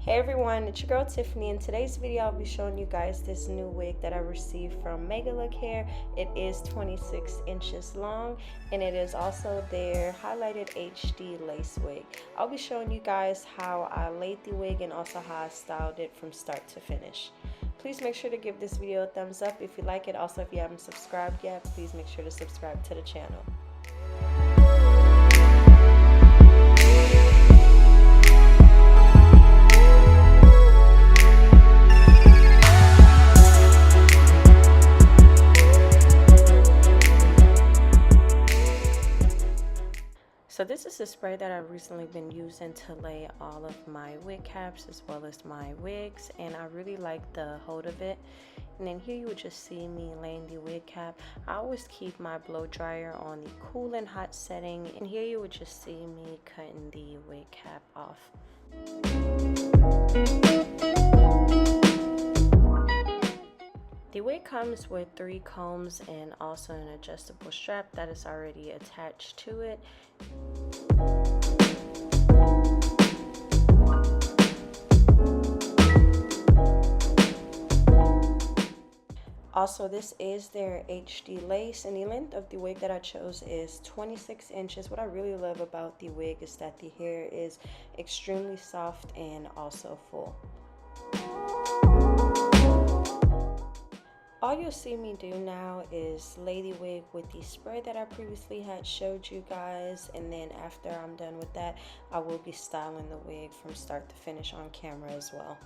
Hey everyone, it's your girl Tiffany. In today's video I'll be showing you guys this new wig that I received from Megalook hair. It is 26 inches long and it is also their highlighted HD lace wig. I'll be showing you guys how I laid the wig and also how I styled it from start to finish. Please make sure to give this video a thumbs up if you like it. Also, if you haven't subscribed yet, please make sure to subscribe to the channel. So this is a spray that I've recently been using to lay all of my wig caps as well as my wigs, and I really like the hold of it. And then here you would just see me laying the wig cap. I always keep my blow dryer on the cool and hot setting, and here you would just see me cutting the wig cap off. The wig comes with 3 combs and also an adjustable strap that is already attached to it. Also, this is their HD lace, and the length of the wig that I chose is 26 inches. What I really love about the wig is that the hair is extremely soft and also full. All you'll see me do now is lay the wig with the spray that I previously had showed you guys, and then after I'm done with that, I will be styling the wig from start to finish on camera as well.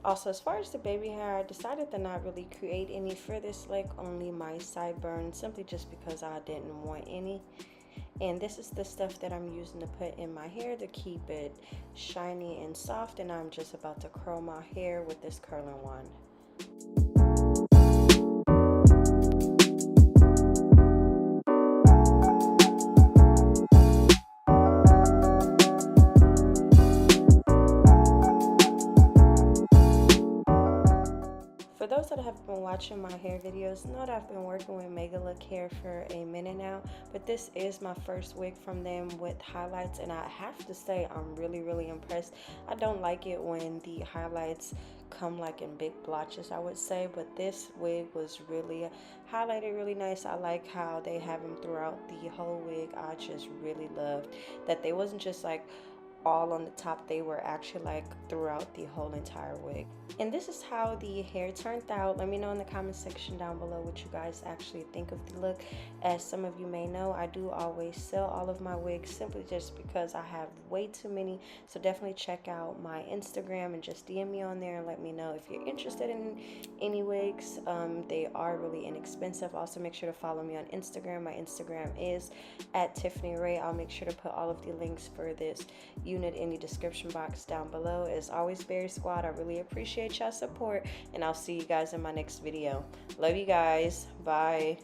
Also, as far as the baby hair, I decided to not really create any for this leg, only my sideburns, simply just because I didn't want any. And this is the stuff that I'm using to put in my hair to keep it shiny and soft, and I'm just about to curl my hair with this curling wand. For those that have been watching my hair videos, know that I've been working with Megalook hair for a minute now, but this is my first wig from them with highlights, and I have to say I'm really impressed. I don't like it when the highlights come like in big blotches, I would say, but this wig was really highlighted really nice. I like how they have them throughout the whole wig. I just really loved that they wasn't just like all on the top. They were actually like throughout the whole entire wig. And this is how the hair turned out. Let me know in the comment section down below what you guys actually think of the look. As some of you may know, I do always sell all of my wigs simply just because I have way too many. So definitely check out my Instagram and just DM me on there and let me know if you're interested in any wigs. They are really inexpensive. Also make sure to follow me on Instagram. My Instagram is at Tiffanieray. I'll make sure to put all of the links for this unit in the description box down below. As always, Berry Squad, I really appreciate y'all support, and I'll see you guys in my next video. Love you guys. Bye.